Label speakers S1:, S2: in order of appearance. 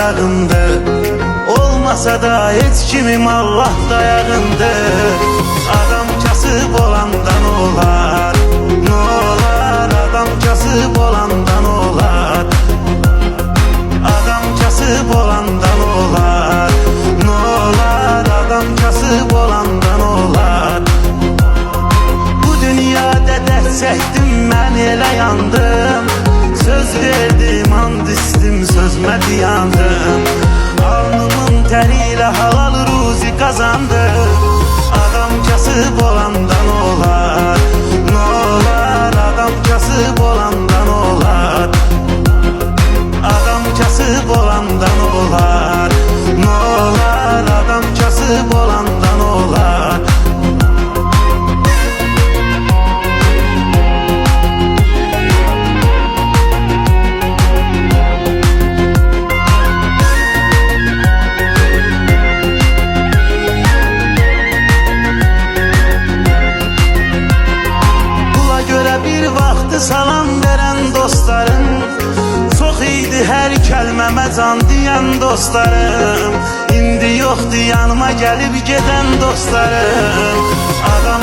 S1: dayağındır. Olmasa da heç kimim Allah dayağındır. Adam kasıb olandan olar, ne olar? Adam kasıb olandan olar. Adam kasıb olandan olar, ne olar? Adam kasıb olandan olar. Bu dünyada dert çəkdim, mən elə yandım. Söz verdim, and istim, sözmə dayandım. Alnımın teriyle halal ruzi kazandım. Adam kasıb olandan olar, ne olar? Adam kasıb olandan olar. Adam kasıb olandan olar, ne olar? Adam kasıb olandan olar. Salam verən dostlarım çox idi, hər kəlməmə can deyən dostlarım. İndi yoxdur yanıma gəlib gedən dostlarım. Adam